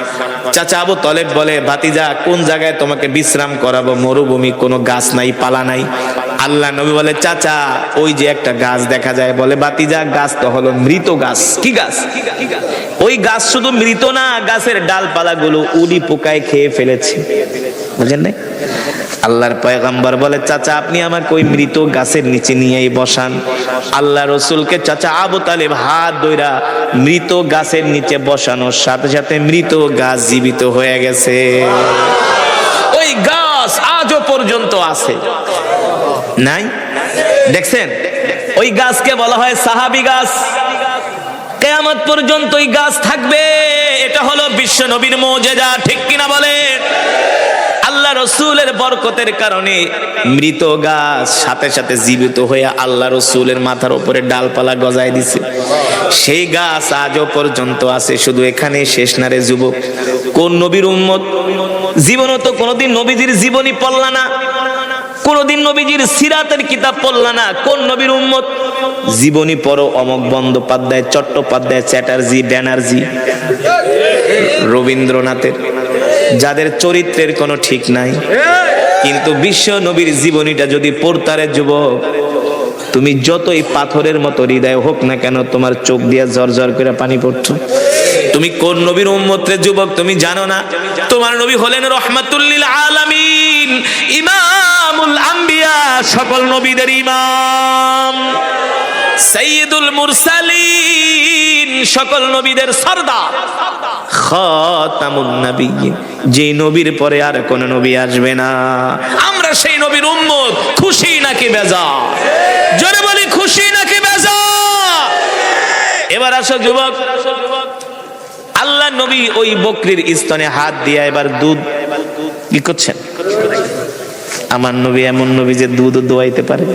চাচা আবু তালেব বলে, ভাতিজা, কোন জায়গায় তোমাকে বিশ্রাম করাবো? মরুভূমি, কোনো গাছ নাই, পালা নাই। আল্লাহ নবী বলে, চাচা, ওই যে একটা গাছ দেখা যায়। বলে, ভাতিজা, গাছ তো হলো মৃত গাছ। কি গাছ? ওই গাছ শুধু মৃত না, গাছের ডালপালা গুলো উলি পোকায় খেয়ে ফেলেছে। বুঝেন নাই? আল্লাহর পয়গম্বর বলে, চাচা, আপনি আমাকে ওই মৃত গাছের নিচে নিয়েই বসান। আল্লাহ রসুলকে চাচা আবু তালেব হাত ধইরা মৃত গাছের নিচে বসানোর সাথে সাথে মৃত গাছ জীবিত হয়ে গেছে। ওই গাছ আজও পর্যন্ত আছে। নাই? দেখছেন? ওই গাছকে বলা হয় সাহাবী গাছ। কিয়ামত পর্যন্ত ওই গাছ থাকবে। এটা হলো বিশ্ব নবীর মুজিজা, ঠিক কিনা বলেন? আল্লাহ রসুলের বরকতের কারণে মৃত গাছ সাথে সাথে জীবিত হয়ে আল্লাহ রসুলের মাথার উপরে ডালপালা গজায় দিছে। সেই গাছ আজও পর্যন্ত আছে। শুধু এখানে শেষ না রে যুবক। কোন নবীর উম্মত? জীবনে তো কোনোদিন নবীজির জীবনী পড়লা না, কোনদিন নবীজির সিরাতের কিতাব পড়লা না। কোন নবীর উম্মত? জীবনী পড়ো অমক বন্দ্যোপাধ্যায়, চট্টোপাধ্যায়, চ্যাটার্জি, ব্যানার্জি, রবীন্দ্রনাথের, যাদের চরিত্রের কোনো ঠিক নাই। কিন্তু বিশ্ব নবীর জীবনীটা যদি পড়তারে যুবক, তুমি যতই পাথরের মতো হৃদয় হোক না কেন, তোমার চোখ দিয়ে ঝরঝর করে পানি পড়তো। তুমি কোন নবীর উম্মত রে যুবক? তুমি জানো না? তোমার নবী হলেন রহমাতুল লিল আলামিন, ইমামুল আম্বিয়া, সকল নবীদের ইমাম, সাইয়্যিদুল মুরসালিন, সকল নবীদের সরদার, খাতামুন নবিয়্যিন, যে নবীর পরে আর কোন নবী আসবে না। আমরা সেই নবীর উম্মত। খুশি নাকি বেজার? জোরে বলি, খুশি নাকি বেজার? এবার আসো যুবক, আল্লাহ নবী ওই বকরির স্তনে হাত দিয়ে এবার দুধ কি করছেন? আমার নবী এমন নবী যে দুধ দোয়াইতে পারে।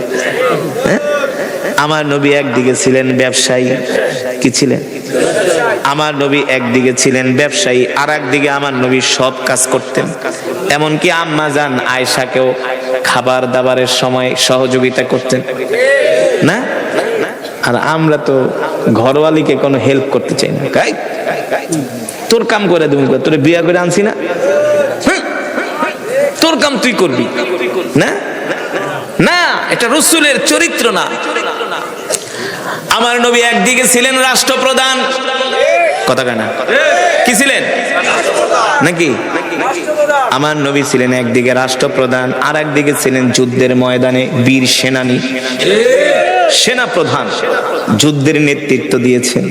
আমার নবী একদিকে ছিলেন ব্যবসায়ী। কি ছিলেন? আমার নবী একদিকে ছিলেন ব্যবসায়ী, আর একদিকে আমার নবী সব কাজ করতেন। এমনকি আম্মা জান আয়েশাকেও খাবার দাবারের সময় সহযোগিতা করতেন না। আর আমরা তো ঘরওয়ালিকে কোনো হেল্প করতে চাই না। তোর কাম করে দেবো, তোর বিয়া করে আনছি না, তোর কাম তুই করবি না। না, এটা রাসূলের চরিত্র না। আমার নবী একদিকে ছিলেন রাষ্ট্রপ্রধান। কথা কেনা? কি ছিলেন নাকি? আমার নবী ছিলেন একদিকে রাষ্ট্রপ্রধান, আর একদিকে ছিলেন যুদ্ধের ময়দানে বীর সেনানী, সেনা প্রধান, যুদ্ধের নেতৃত্ব দিয়েছেন।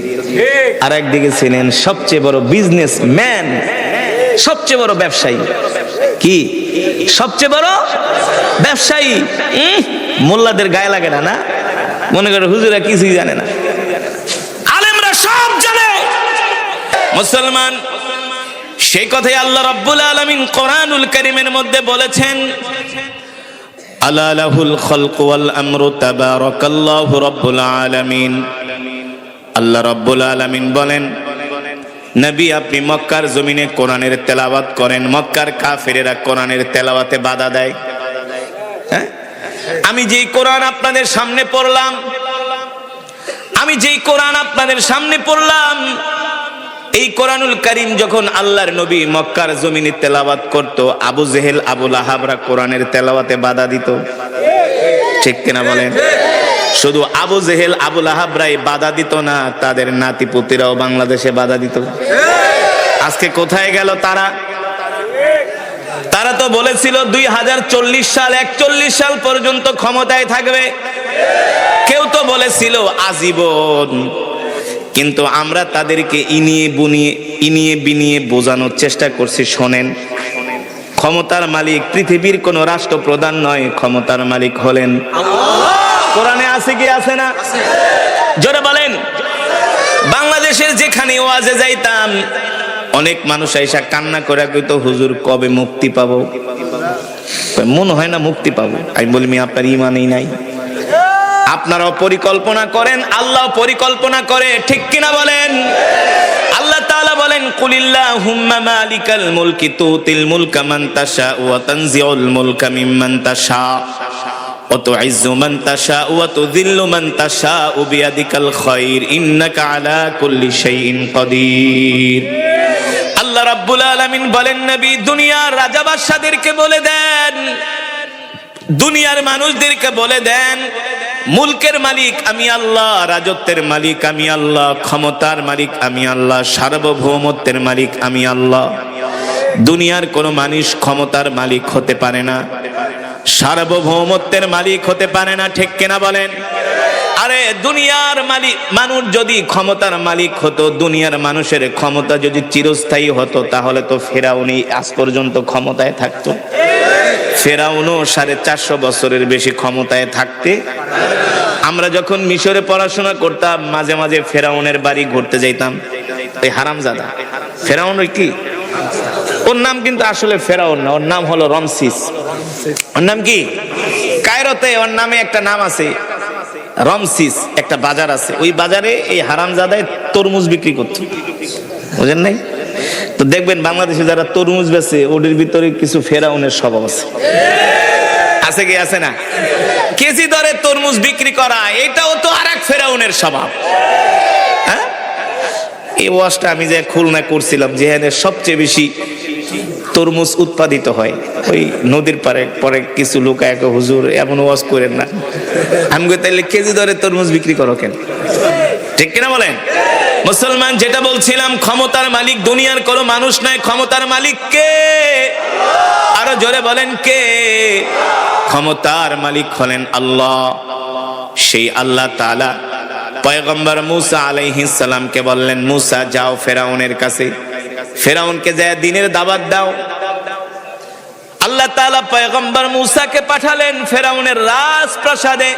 আর একদিকে ছিলেন সবচেয়ে বড় বিজনেসম্যান, সবচেয়ে বড় ব্যবসায়ী। কি? সবচেয়ে বড় ব্যবসায়ী। মোল্লাদের গায়ে লাগে না, না? মনে করে হুজুরা কিছুই জানে না, আলেমরা সব জানে। মুসলমান, সেই কথাই আল্লাহ রাব্বুল আলামিন কোরআনুল কারীমের মধ্যে বলেছেন, আলা লাহুল খালকু ওয়াল আমরু তাবারাকাল্লাহু রাব্বুল আলামিন। আল্লাহ রাব্বুল আলামিন বলেন, নবী আপনি মক্কার জমিনে কোরআনের তেলাওয়াত করেন। মক্কার কাফেরেরা কোরআনের তেলাওয়াতে বাধা দেয়। আমি যেই কোরআন আপনাদের সামনে পড়লাম, এই কোরআনুল কারীম যখন আল্লাহর নবী মক্কার জমিনে তেলাওয়াত করত, আবু জেহেল আবু লাহাবরা কোরআনের তেলাওয়াতে বাধা দিত, ঠিক কিনা বলেন? শুধু আবু জেহেল আবু লাহাবরাই বাধা দিত না, তাদের নাতিপুতিরাও বাংলাদেশে বাধা দিত। আজকে কোথায় গেল তারা? তারা তো বলেছিল 2040 সাল 41 সাল পর্যন্ত ক্ষমতায় থাকবে, কেউ তো বলেছিল আজীবন। কিন্তু আমরা তাদেরকে ইনিয়ে বিনিয়ে বোঝানোর চেষ্টা করছি, শোনেন, ক্ষমতার মালিক পৃথিবীর কোন রাষ্ট্রপ্রধান নয়, ক্ষমতার মালিক হলেন আল্লাহ। কোরআনে আছে কি আছে না? জোরে বলেন। বাংলাদেশের যেখানে ওয়াজে যাইতাম, অনেক মানুষ আইসা কান্না করে কইতো, হুজুর কবে মুক্তি পাবো? মনে হয় না মুক্তি পাবো। আমি বলি, আপনার ঈমানই নাই। আপনারাও পরিকল্পনা করেন, আল্লাহ পরিকল্পনা করে, ঠিক কিনা বলেন? আল্লাহ তাআলা বলেন, কুলিল্লাহুম্মা মালিকাল মুলকি তুতিল মুলকা মান তাশা ওয়া তানজিউল মুলকা মিম্মান তাশা ওয়া তুইজ্জু মান তাশা ওয়া তুযিল্লু মান তাশা বিয়াদিকাল খায়র ইন্নাকা আলা কুল্লি শাইইন কাদির। আল্লাহ রাব্বুল আলামিন বলেন, নবী দুনিয়ার রাজা বাদশাদেরকে বলে দেন, দুনিয়ার মানুষদেরকে বলে দেন, মুলকের মালিক আমি আল্লাহ, রাজত্বের মালিক আমি আল্লাহ, ক্ষমতার মালিক আমি আল্লাহ, সার্বভৌমত্বের মালিক আমি আল্লাহ। দুনিয়ার কোন মানুষ ক্ষমতার মালিক হতে পারে না, সার্বভৌমত্বের মালিক হতে পারে না, ঠিক কিনা বলেন? আরে দুনিয়ার মালিক মানুষ যদি ক্ষমতার মালিক হতো, দুনিয়ার মানুষের ক্ষমতা যদি চিরস্থায়ী হতো, তাহলে তো ফেরাউনই আজ পর্যন্ত ক্ষমতায় থাকতো। ফেরাউনও 450 বছরের বেশি ক্ষমতায় থাকতে। আমরা যখন মিশরে পড়াশোনা করতাম, মাঝে মাঝে ফেরাউনের বাড়ি ঘুরতে যাইতাম। এই হারামজাদা ফেরাউন, ওই কি ওর নাম, কিন্তু আসলে ফেরাউন না, ওর নাম হলো রমসিস। ওর নাম কি? কায়রোতে ওর নামে একটা নাম আছে, রমসিস, একটা বাজার আছে। ওই বাজারে এই হারামজাদায় তরমুজ বিক্রি করতো, বুঝেন নাই? তো দেখবেন বাংলাদেশে যারা তরমুজ বেচে, ওদের ভিতরে কিছু ফেরাউনের স্বভাব আছে, আছে কি আছে না? কেজি দরে তরমুজ বিক্রি করা, এটাও তো আরেক ফেরাউনের স্বভাব। হ্যাঁ, এই ওয়াজটা আমি যে খুলনা করছিলাম, যেখানে সবচেয়ে বেশি তরমুজ উৎপাদিত হয়, ওই নদীর পারে পরে কিছু লোক এক, হুজুর এমন ওয়াজ করেন না। আমি তাইলে কেজি দরে তরমুজ বিক্রি করো কেন? ঠিক কিনা বলেন? মুসলমান, যেটা বলছিলাম, ক্ষমতার মালিক দুনিয়ার কোনো মানুষ নয়, ক্ষমতার মালিক কে? আরো জোরে বলেন, কে? ক্ষমতার মালিক হলেন আল্লাহ। সেই আল্লাহ তাআলা পয়গম্বর মুসা আলাইহিস সালামকে বললেন, মুসা যাও ফেরাউনের কাছে, ফেরাউনকে যায় দ্বীনের দাওয়াত দাও। আল্লাহ তাআলা পয়গম্বর মুসাকে পাঠালেন ফেরাউনের রাজপ্রাসাদে।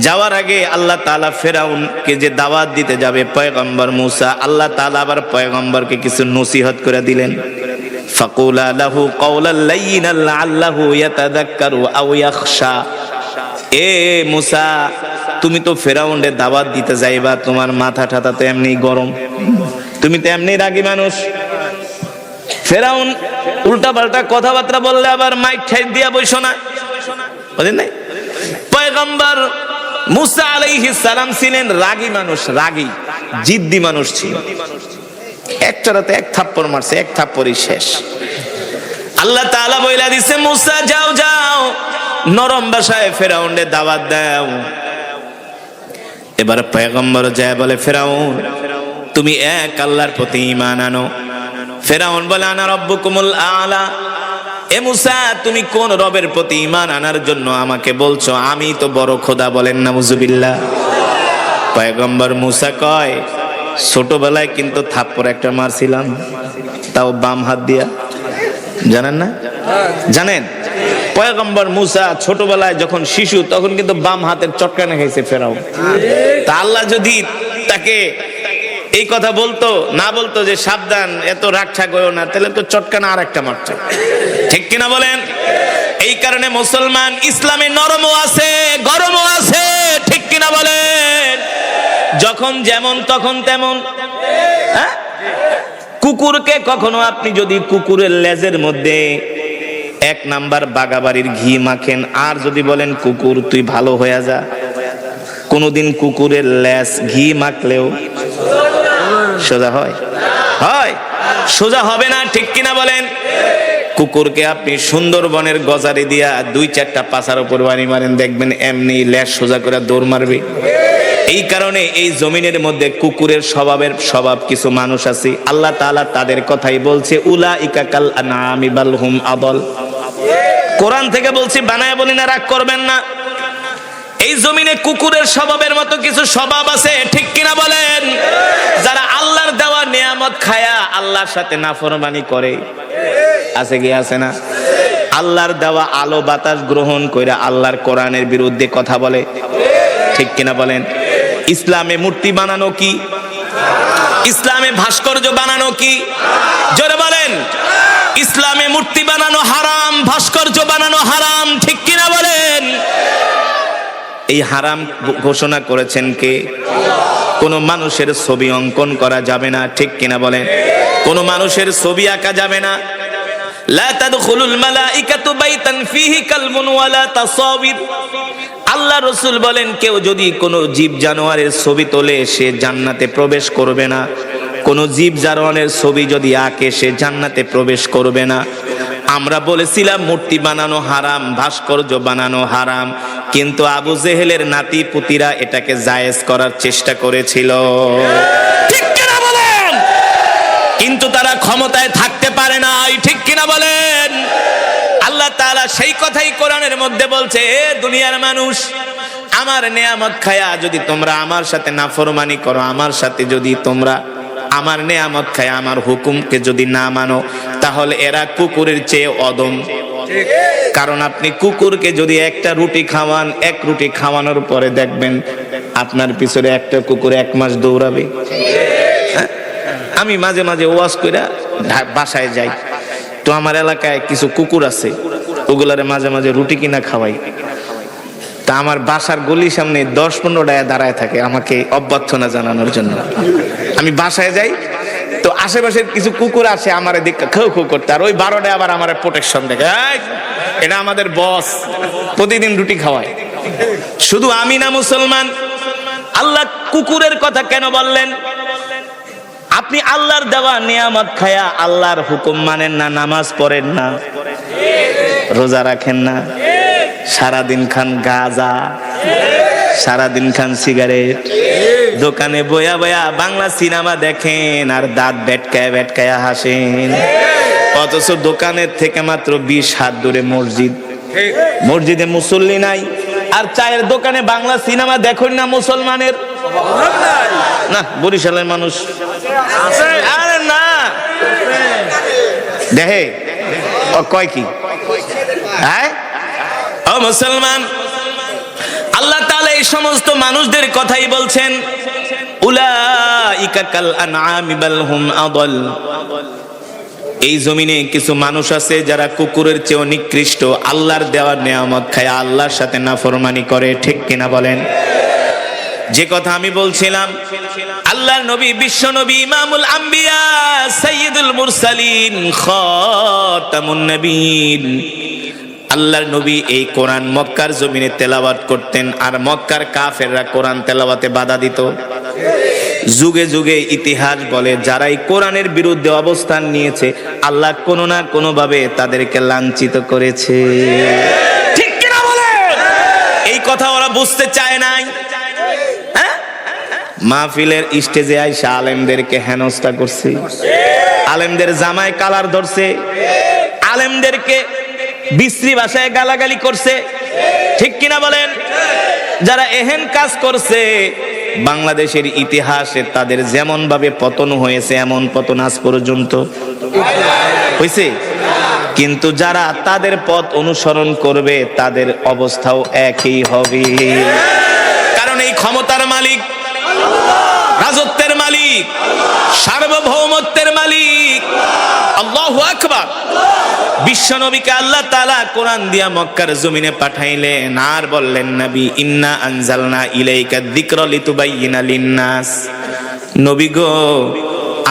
যাওয়ার আগে আল্লাহ তাআলা ফেরাউনকে যে দাওয়াত দিতে যাবে পয়গম্বর মুসা, আল্লাহ তাআলা আবার পয়গম্বরকে কিছু নসিহত করে দিলেন। ফাকুলা লাহু কাওলাল লাইয়িনাল লাআল্লাহু ইয়াতাযাক্কারু আও ইয়াখশা। এ মুসা, তুমি তো ফেরাউনের দাওয়াত দিতে যাইবা, তোমার মাথা ঠাতা তো এমনি গরম, তুমি তো এমনি রাগী মানুষ। ফেরাউন উল্টা পাল্টা কথাবার্তা বললে আবার মাইক ঠাই দিয়া বইসো না, বুঝেন নাই? পয়গম্বর মুসা আলাইহিস সালাম ছিলেন রাগী মানুষ, রাগী জিদ্দি মানুষ ছিল। একটা রাতে এক থাপ্পড় মারছে, এক থাপ্পড়ই শেষ। আল্লাহ তাআলা বইলা দিছে, মুসা যাও যাও, নরম ভাষায় ফেরাউনের দাওয়াত দাও। এবার পয়গম্বর যায় বলে, ফেরাউন তুমি এক আল্লাহর প্রতি ঈমান আনো। ফেরাউন বলে, আনা রব্বুকুমুল আলা। এ মুসা, তুমি কোন রবের প্রতি ঈমান আনার জন্য আমাকে বলছো? আমি তো বড় খোদা, বলেন নাউজুবিল্লাহ। পয়গম্বর মুসা কয়, ছোটবেলায় কিন্তু থাপ্পড় একটা মারছিলাম, তাও বাম হাত দিয়া। জানেন না? জানেন? পয়গম্বর মুসা ছোটবেলায় যখন শিশু, তখন কিন্তু বাম হাতের চটকানা খাইছে ফেরাউন। তা আল্লাহ যদি তাকে এই কথা বলতো, না বলতো যে সাবধান, এত রাগ ঠাক হইও না, তাহলে তো চটকানা আর একটা মারতো, ঠিক কিনা বলেন? এই কারণে মুসলমান, ইসলামে নরমও আছে গরমও আছে, ঠিক কিনা বলেন? যখন যেমন তখন তেমন। হ্যাঁ, কুকুরকে কখনো আপনি যদি কুকুরের লেজের মধ্যে 1 নাম্বার বাগাবাড়ির ঘি মাখেন, আর যদি বলেন কুকুর তুই ভালো হয়ে যা, কোনদিন কুকুরের লেজ ঘি মাখলেও সোজা হয়? হয়? সোজা হবে না, ঠিক কিনা বলেন? কুকুরকে আপনি সুন্দরবনের গজারে দিয়া 2-4টা পাছার উপর বাড়ি মারেন, দেখবেন এমনি ল্যাজ সোজা করে দৌড় মারবে। এই কারণে এই জমিনের মধ্যে কুকুরের স্বভাব কিছু মানুষ আছে, আল্লাহ তাআলা তাদের কথাই বলছে, উলাইকা কাল আনআমি বাল হুম আদল। কোরআন থেকে বলছি, বানায় বলি না, রাগ করবেন না। এই জমিনে কুকুরের স্বভাবের মতো কিছু স্বভাব আছে, ঠিক কিনা বলেন? যারা আল্লাহর দেওয়া নিয়ামত খায়া আল্লাহর সাথে নাফরমানি করে, আছে কি আছে না? আল্লাহর দেওয়া আলো বাতাস গ্রহণ কইরা আল্লাহর কোরআনের বিরুদ্ধে কথা বলে, ঠিক কিনা বলেন? ইসলামে মূর্তি বানানো কি? ইসলামে ভাস্কর্য বানানো কি? জোরে বলেন। ইসলামে মূর্তি বানানো হারাম, ভাস্কর্য বানানো হারাম, ঠিক কিনা বলেন? এই হারাম ঘোষণা করেছেন কে? কোন মানুষের ছবি অঙ্কন করা যাবে না, ঠিক কিনা বলেন? কোন মানুষের ছবি আঁকা যাবে না। লা তাদখুলুল মালাইকাতু বাইতান ফীহি কালবুন ওয়ালা তাসাবির। আল্লাহ রাসূল বলেন, কেউ যদি কোন জীব জানোয়ারের ছবি তোলে সে জান্নাতে প্রবেশ করবে না। কোন জীব জানোয়ারের ছবি যদি আঁকে সে জান্নাতে প্রবেশ করবে না। আমরা বলেছিলাম মূর্তি বানানো হারাম, ভাস্কর্য বানানো হারাম, কিন্তু আবু জেহেলের নাতি পুতিরা এটাকে জায়েজ করার চেষ্টা করেছিল, ঠিক কিনা বলেন? কিন্তু তারা ক্ষমতায় থাকতে পারে না, ঠিক কিনা বলেন? আল্লাহ তাআলা সেই কথাই কোরআনের মধ্যে বলছে, এ দুনিয়ার মানুষ, আমার নেয়ামত খায়া যদি তোমরা আমার সাথে নাফরমানি করো, আমার সাথে যদি তোমরা আমার নেয়ামত খায়া আমার হুকুমকে যদি না মানো, তাহলে এরা কুকুরের চেয়ে অদম। কারণ আপনি কুকুরকে যদি একটা রুটি খাওয়ান, এক রুটি খাওয়ানোর পরে দেখবেন আপনার পিছনে একটা কুকুর 1 মাস দৌড়াবে। আমি মাঝে মাঝে ওয়াজ কইরা বাসায় যাই, তো আমার এলাকায় কিছু কুকুর আছে, ওগুলারে মাঝে মাঝে রুটি কিনা খাওয়াই। তা আমার বাসার গলির সামনে 10-15টা দাঁড়ায় থাকে আমাকে অভ্যর্থনা জানানোর জন্য। আমি বাসায় যাই, তো আশেপাশের কিছু কুকুর আসে আমার দিকে খাও খাও করতে, আর ওই 12টা আবার আমার প্রোটেকশন দেখে, এটা আমাদের বস, প্রতিদিন রুটি খাওয়ায়। শুধু আমি না মুসলমান, আল্লাহ কুকুরের কথা কেন বললেন? আপনি আল্লাহর দেওয়া নিয়ামত খায়া আল্লাহর হুকুম মানেন না, নামাজ পড়েন না, রোজা রাখেন না, সারাদিন খান গাঁজা, সারাদিন খান সিগারেট, দোকানে বয়া বয়া বাংলা সিনেমা দেখেন আর দাঁত বেটকায়া হাসেন, অথচ দোকানের থেকে মাত্র 20 হাত দূরে মসজিদ, মসজিদে মুসল্লি নাই, আর চায়ের দোকানে বাংলা সিনেমা দেখুন না মুসলমানের না, বরিশালের মানুষ আরে না দেখে কয় কি, হ্যাঁ ও মুসলমান। আল্লাহ তাআলা এই সমস্ত মানুষদের কথাই বলছেন, উলাইকা কাল আনআমি বাল হুম আদল। এই জমিনে কিছু মানুষ আছে যারা কুকুরের চেয়ে নিকৃষ্ট, আল্লাহর দেওয়ার নিয়ামত খায় আল্লাহর সাথে নাফরমানি করে, ঠিক কিনা বলেন? যে কথা আমি বলছিলাম, আল্লাহর নবী, বিশ্ব নবী, ইমামুল আম্বিয়া, সাইয়্যিদুল মুরসালিন, খাতামুন নবীন, আল্লাহর নবী এই কোরআন মক্কার জমিনে তেলাওয়াত করতেন, আর মক্কার কাফেররা কোরআন তেলাওয়াতে বাধা দিত। যুগে যুগে ইতিহাস বলে, যারা এই কোরআনের বিরুদ্ধে অবস্থান নিয়েছে, আল্লাহ কোনো না কোনো ভাবে তাদেরকে লাঞ্ছিত করেছে, ঠিক কিনা বলেন? এই কথা ওরা বুঝতে চায় নাই। মাহফিলের স্টেজে আইসা আলেমদেরকে হেনস্থা করছে, আলেমদের জামায় কালার ধরছে, আলেমদেরকে বিশ্রী ভাষায় গালাগালি করছে, ঠিক কিনা বলেন? যারা এহেন কাজ করছে, বাংলাদেশের ইতিহাসে তাদের যেমন ভাবে পতন হয়েছে, এমন পতন আজ পর্যন্ত হয়েছে। কিন্তু যারা তাদের পথ অনুসরণ করবে তাদের অবস্থাও একই হবে, কারণ এই ক্ষমতার মালিক, রাজত্বের মালিক, সার্বভৌমত্বের মালিক আল্লাহু আকবার। বিশ্ব নবীকে আল্লাহ তাআলা কোরআন দিয়া মক্কার জমিনে পাঠাইলেন, আর বললেন, নবী, ইন্না আনজালনা ইলাইকা যিকরা লিতুবাইয়িনা লিন-নাস। নবী গো,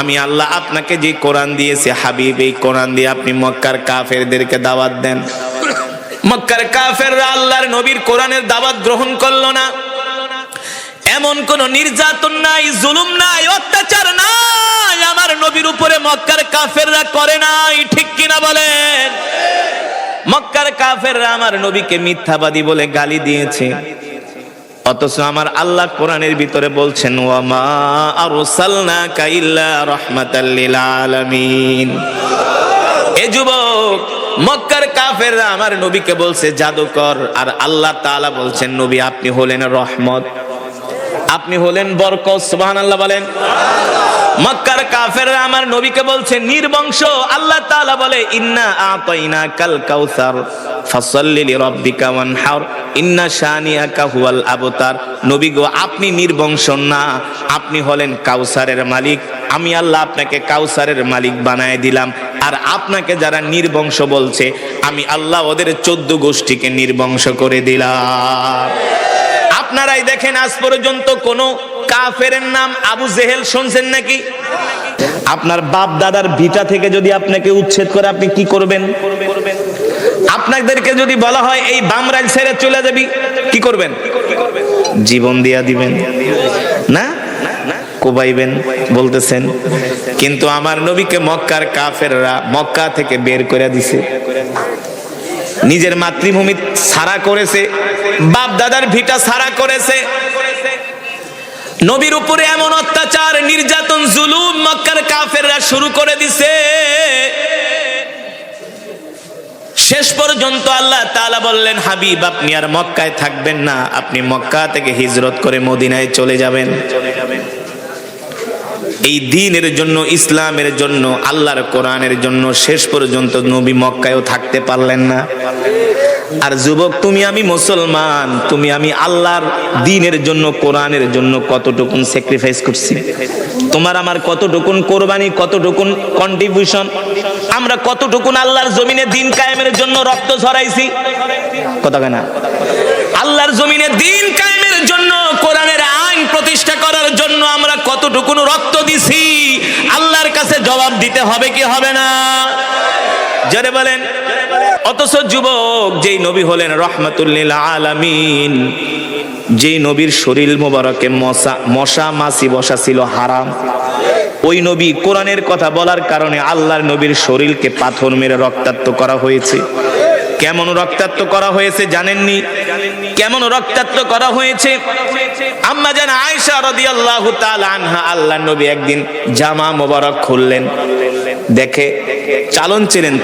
আমি আল্লাহ আপনাকে যে কোরআন দিয়েছে হাবিব, এই কোরআন দিয়ে আপনি মক্কার কাফেরদেরকে দাওয়াত দেন। মক্কার কাফেররা আল্লাহর নবীর কোরআনের দাওয়াত গ্রহণ করলো না। এমন কোন নির্যাতন নাই, জুলুম নাই, অত্যাচার নাই, আজ আমার নবীর উপরে মক্কার কাফেররা করে নাই, ঠিক কিনা বলেন? মক্কার কাফেররা আমার নবীকে মিথ্যাবাদী বলে গালি দিয়েছে, অথচ আমার আল্লাহ কোরআনের ভিতরে বলছেন ওয়া মা আরসালনাকা ইল্লা রাহমাতাল লিল আলামিন। এ যুবক, মক্কার কাফেররা আমার নবীকে বলছে জাদুকর, আর আল্লাহ তাআলা বলছেন নবী আপনি হলেন রহমত, আপনি হলেন বরকত। সুবহানাল্লাহ বলেন। মক্কার কাফেররা আমার নবীকে বলছে নির্বংশ, আল্লাহ তাআলা বলে ইন্না আতাইনাকাল কাউসার ফাসাল্লি লিরাব্বিকা ওয়ানহার ইন্না শানিয়াকা হুয়াল আবতার। নবী গো, আপনি নির্বংশ না, আপনি হলেন কাউসারের মালিক। আমি আল্লাহ আপনাকে কাউসারের মালিক বানায় দিলাম। আর আপনাকে যারা নির্বংশ বলছে, আমি আল্লাহ ওদের 14 গোষ্ঠীকে নির্বংশ করে দিলাম। আপনারাই দেখেন আজ পর্যন্ত কোন কাফেরের নাম আবু জেহেল শুনছেন নাকি? আপনার বাপ দাদার ভিটা থেকে যদি আপনাকে উচ্ছেদ করে আপনি কি করবেন? আপনাদেরকে যদি বলা হয় এই বামরাইল ছেড়ে চলে যাবি, কি করবেন? জীবন দিয়া দিবেন না? কোবাইবেন বলতেছেন। কিন্তু আমার নবীকে মক্কার কাফেররা মক্কা থেকে বের করে দিছে, নিজের মাতৃভূমি ছাড়া করেছে, বাপ দাদার ভিটা ছাড়া করেছে। নবীর উপরে এমন অত্যাচার, নির্যাতন, জুলুম মক্কার কাফেররা শুরু করে দিছে। শেষ পর্যন্ত আল্লাহ তাআলা বললেন হাবিব আপনি আর মক্কায় থাকবেন না, আপনি মক্কা থেকে হিজরত করে মদিনায় চলে যাবেন। এই দ্বীনের জন্য, ইসলামের জন্য, আল্লাহর কোরআনের জন্য শেষ পর্যন্ত নবী মক্কায়ও থাকতে পারলেন না। আর যুবক, তুমি আমি মুসলমান, তুমি আমি আল্লাহর দ্বীনের জন্য, কোরআনের জন্য কতটুকুন স্যাক্রিফাইস করছি? তোমার আমার কতটুকুন কোরবানি, কতটুকুন কন্ট্রিবিউশন? আমরা কতটুকুন আল্লাহর জমিনে দ্বীন কায়েমের জন্য রক্ত ঝরাইছি? কথা কেনা? আল্লাহর জমিনে দ্বীন কায়েমের জন্য, কোরআনের আইন প্রতিষ্ঠা করার জন্য আমরা কতটুকুন রক্ত দিছি? আল্লাহর কাছে জবাব দিতে হবে কি হবে না? জোরে বলেন। অথচ যুবক, যেই নবী হলেন রহমাতুল লিল আলামিন, যেই নবীর শরীর মোবারকে মশা মাছি বসা ছিল হারাম, ওই নবী কোরআনের কথা বলার কারণে আল্লাহর নবীর শরীরকে পাথর মেরে রক্তাক্ত করা হয়েছে। কেমন রক্তাক্ত করা হয়েছে জানেননি? কেমন রক্তাক্ত করা হয়েছে? আম্মা জান আয়েশা রাদিয়াল্লাহু তাআলা আনহা, আল্লাহর নবী একদিন জামা মোবারক খুললেন, দেখে চালন ছিলেন,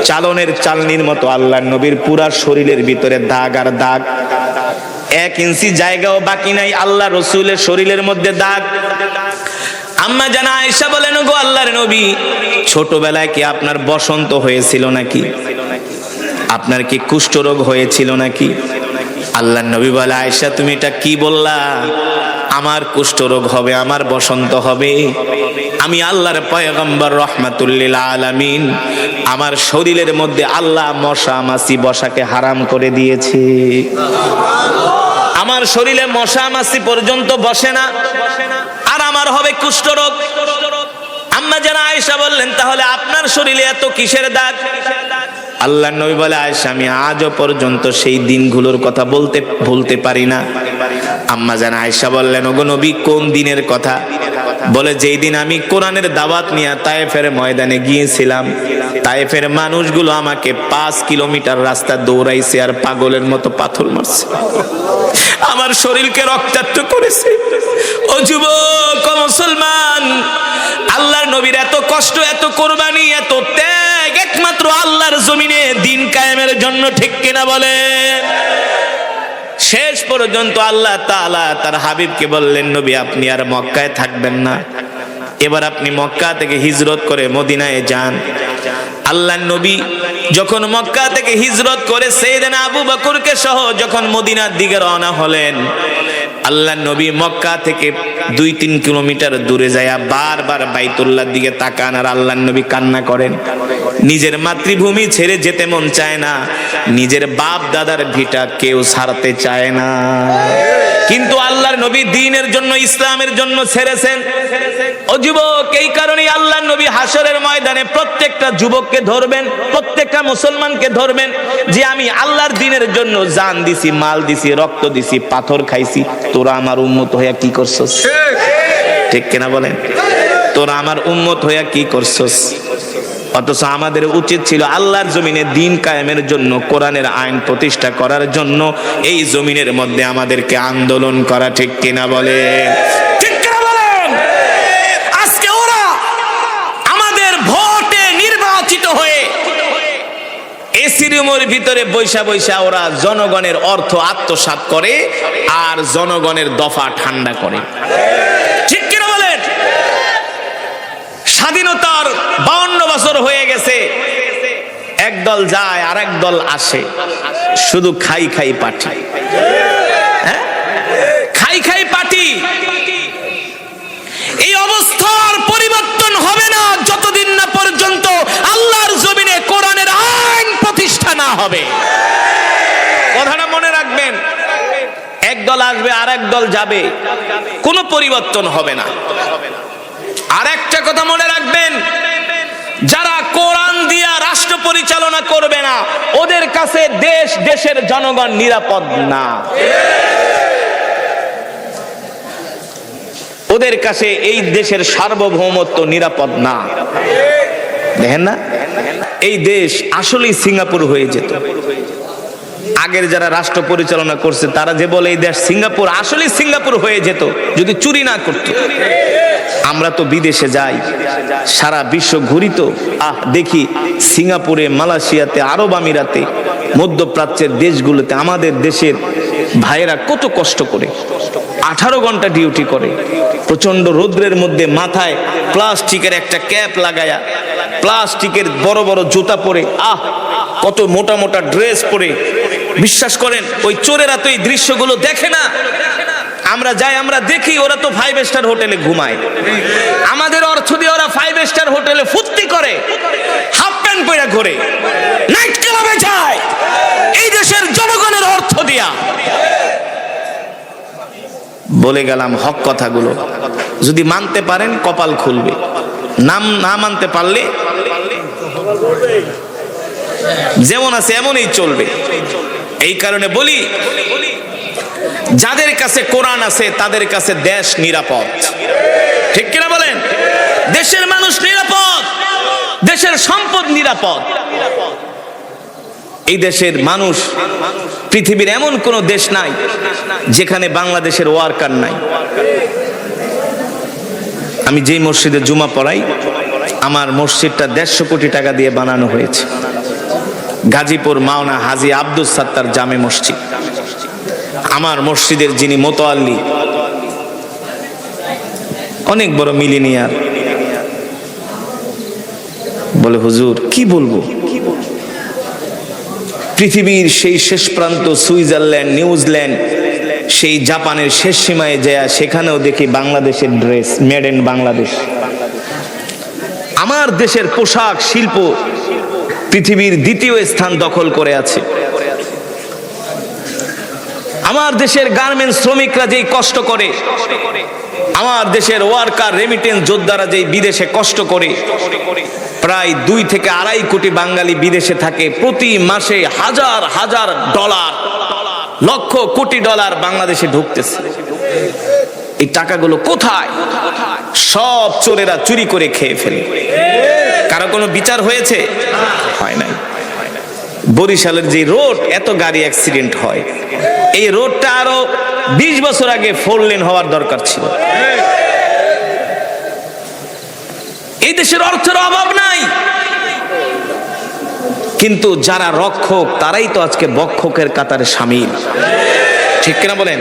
চালনের চালনির মতো আল্লাহর নবীর পুরা শরীরের ভিতরে দাগ আর দাগ, 1 ইঞ্চি জায়গাও বাকি নাই আল্লাহ রসুলের শরীরের মধ্যে দাগ। আম্মা জান আয়েশা বলেন গো আল্লাহর নবী, ছোটবেলায় কি আপনার বসন্ত হয়েছিল নাকি? আপনার কি কুষ্ঠরোগ হয়েছিল নাকি? আল্লাহর নবী বলে আয়েশা তুমি এটা কি বললা? আমার কুষ্ঠরোগ হবে, আমার বসন্ত হবে? আমি আল্লাহর পয়গম্বর রহমাতুল লিল আলামিন, আমার শরীরের মধ্যে আল্লাহ মশা মাছি বসাকে হারাম করে দিয়েছে। আমার শরীরে মশা মাছি পর্যন্ত বসে না, আর আমার হবে কুষ্ঠরোগ। আম্মা জান আয়েশা বললেন তাহলে আপনার শরীরে এত কিসের দাগ? আল্লাহর নবী বলে আয়েশা আমি আজও পর্যন্ত সেই দিনগুলোর কথা ভুলতে পারি না। আম্মা জান আয়েশা বললেন ওগো নবী কোন দিনের কথা? বলে যেই দিন আমি কোরআনের দাওয়াত নিয়ে তায়েফের ময়দানে গিয়েছিলাম, তায়েফের মানুষগুলো আমাকে 5 কিলোমিটার রাস্তা দৌড়াইছে আর পাগলের মতো পাথর মারছে, আমার শরীরকে রক্তাক্ত করেছে। ও যুবক, ও মুসলমান, আল্লাহর নবীর এত কষ্ট, এত কোরবানি, এত ত্যাগ একমাত্র আল্লাহর জমিনে দ্বীন কায়েমের জন্য, ঠিক কিনা বলেন? শেষ পর্যন্ত আল্লাহ তাআলা তার হাবিবকে বললেন নবী আপনি আর মক্কায় থাকবেন না, এবার আপনি মক্কা থেকে হিজরত করে মদিনায় যান। আল্লাহর নবী যখন মক্কা থেকে হিজরত করে সাইয়েদনা আবু বকরকে সহ যখন মদিনার দিকে রওনা হলেন, আল্লাহর নবী মক্কা থেকে 2-3 কিলোমিটার দূরে যায় বারবার বাইতুল্লাহর দিকে তাকান আর আল্লাহর নবী কান্না করেন। নিজের মাতৃভূমি ছেড়ে যেতে মন চায় না, নিজের বাপ দাদার ভিটা কেউ ছাড়তে চায় না, কিন্তু আল্লাহর নবী দ্বীনের জন্য, ইসলামের জন্য ছেড়েছেন। ও যুবক, এই কারণেই আল্লাহর নবী হাসরের ময়দানে প্রত্যেকটা যুবককে ধরবেন, প্রত্যেকটা মুসলমানকে ধরবেন যে আমি আল্লাহর দ্বীনের জন্য জান দিছি, মাল দিছি, রক্ত দিছি, পাথর খাইছি, তোরা আমার উম্মত হইয়া কি করছস? ঠিক কিনা বলেন? তোরা আমার উম্মত হইয়া কি করছস? অথচ আমাদের উচিত ছিল আল্লাহর জমিনে দ্বীন কায়েমের জন্য, কোরআনের আইন প্রতিষ্ঠা করার জন্য এই জমিনের মধ্যে আমাদেরকে আন্দোলন করা। ঠিক কিনা বলে? ঠিক কিনা বলেন? আজকে ওরা আমাদের ভোটে নির্বাচিত হয়ে এসি রুমের ভিতরে বৈশা বৈশা ওরা জনগণের অর্থ আত্মসাৎ করে আর জনগণের দফা ঠান্ডা করে। ঠিক কিনা বলেন? স্বাধীনতার 52 বছর হয়ে গেছে, এক দল যায় আর এক দল আসে, শুধু খাই খাই পার্টি। হ্যাঁ, খাই খাই পার্টি। এই অবস্থার পরিবর্তন হবে না যতদিন না পর্যন্ত আল্লাহর জমিনে কোরআনের আইন প্রতিষ্ঠা না হবে। কথাটা মনে রাখবেন, এক দল আসবে আর এক দল যাবে, কোনো পরিবর্তন হবে না। আর একটা কথা মনে রাখবেন, যারা কোরআন দিয়া রাষ্ট্র পরিচালনা করবে না, ওদের কাছে দেশ দেশের জনগণ নিরাপদ না। ওদের কাছে এই দেশের সার্বভৌমত্ব নিরাপদ না। দেখেন না, এই দেশ আসলেই সিঙ্গাপুর হয়ে যেত। আগের যারা রাষ্ট্র পরিচালনা করছে তারা যে বলে এই দেশ সিঙ্গাপুর, আসলেই সিঙ্গাপুর হয়ে যেত যদি চুরি না করত। আমরা তো বিদেশে যাই, সারা বিশ্ব ঘুরি, তো দেখি সিঙ্গাপুরে, মালয়েশিয়াতে, আরব আমিরাতে, মধ্যপ্রাচ্যের দেশগুলোতে আমাদের দেশের ভাইয়েরা কত কষ্ট করে 18 ঘন্টা ডিউটি করে, প্রচন্ড রৌদ্রের মধ্যে মাথায় প্লাস্টিকের একটা ক্যাপ লাগায়া, প্লাস্টিকের বড় বড় জুতা পরে, কত মোটা মোটা ড্রেস পরে। বিশ্বাস করেন ওই চোরেরা তো এই দৃশ্যগুলো দেখে না। আমরা যাই, আমরা দেখি ওরা তো 5 স্টার হোটেলে ঘুমায়, আমাদের অর্থ দিয়ে ওরা 5 স্টার হোটেলে ফুর্তি করে, হাফ প্যান্ট পরে ঘোরে, নাইট ক্লাবে যায়, এই দেশের জনগণের অর্থ দিয়া। বলে গেলাম হক কথাগুলো, যদি মানতে পারেন কপাল খুলবে, না মানতে পারলে যেমন আছে এমনই চলবে। এই কারণে বলি, যাদের কাছে কোরআন আছে তাদের কাছে দেশ নিরাপদ। ঠিক কিনা বলেন? দেশের মানুষ নিরাপদ, দেশের সম্পদ নিরাপদ। এই দেশের মানুষ, পৃথিবীর এমন কোন দেশ নাই যেখানে বাংলাদেশের ওয়ার্কার নাই। আমি যেই মসজিদে জুমা পড়াই, আমার মসজিদটা 150 কোটি টাকা দিয়ে বানানো হয়েছে। গাজীপুর মাওনা হাজী আব্দুল সাত্তার জামে মসজিদ। আমার মসজিদের যিনি মোতাল্লি, অনেক বড় মিলিনিয়ার, বলে হুজুর কি বলবো, পৃথিবীর সেই শেষ প্রান্ত সুইজারল্যান্ড, নিউজিল্যান্ড, সেই জাপানের শেষ সীমায় যায়, সেখানেও দেখি বাংলাদেশের ড্রেস, মেড ইন বাংলাদেশ। আমার দেশের পোশাক শিল্প পৃথিবীর 2য় স্থান দখল করে আছে। আমার দেশের গার্মেন্টস শ্রমিকরা যেই কষ্ট করে, আমার দেশের ওয়ার্কার, রেমিটেন্স যোদ্ধারা যেই বিদেশে কষ্ট করে, প্রায় 2 থেকে 2.5 কোটি বাঙালি বিদেশে থাকে। প্রতি মাসে হাজার হাজার ডলার, লক্ষ কোটি ডলার বাংলাদেশে ঢুকতেছে। এই টাকাগুলো কোথায়? সব চোরেরা চুরি করে খেয়ে ফেলে। কারো কোনো বিচার হয়েছে? হয় নাই। বরিশালের যে রোড, এত গাড়ি অ্যাক্সিডেন্ট হয়, এই রোডটা আরো 20 বছর আগে 4 লেন হওয়ার দরকার ছিল। এই দেশের অর্থের অভাব নাই, কিন্তু যারা রক্ষক তারাই তো আজকে বক্ষকের কাতারে শামিল। ঠিক কিনা বলেন?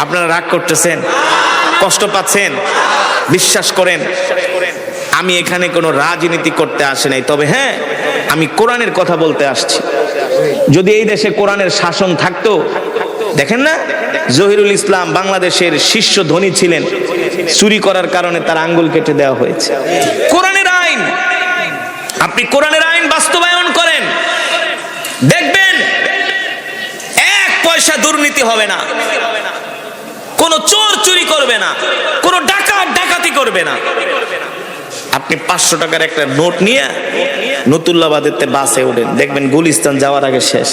আপনারা রাগ করতেছেন, কষ্ট পাচ্ছেন, বিশ্বাস করেন আমি এখানে কোনো রাজনীতি করতে আসি নাই, তবে হ্যাঁ আমি কোরআনের কথা বলতে আসছি। যদি এই দেশে কোরআনের শাসন থাকতো, দেখেন না জহিরুল ইসলাম বাংলাদেশের শীর্ষ ধনী ছিলেন, চুরি করার কারণে তার আঙ্গুল কেটে দেওয়া হয়েছে। কোরআনের আইন, আপনি কোরআনের আইন বাস্তবায়ন করেন, দেখবেন 1 পয়সা দুর্নীতি হবে না, কোন চোর চুরি করবে না, কোন ডাকাত ডাকাতি করবে না। আপনি 500 টাকার একটা নোট নিয়ে নতুল্লাবাদের বাসে ওঠেন, দেখবেন গুলিস্তান যাওয়ার আগে শেষ।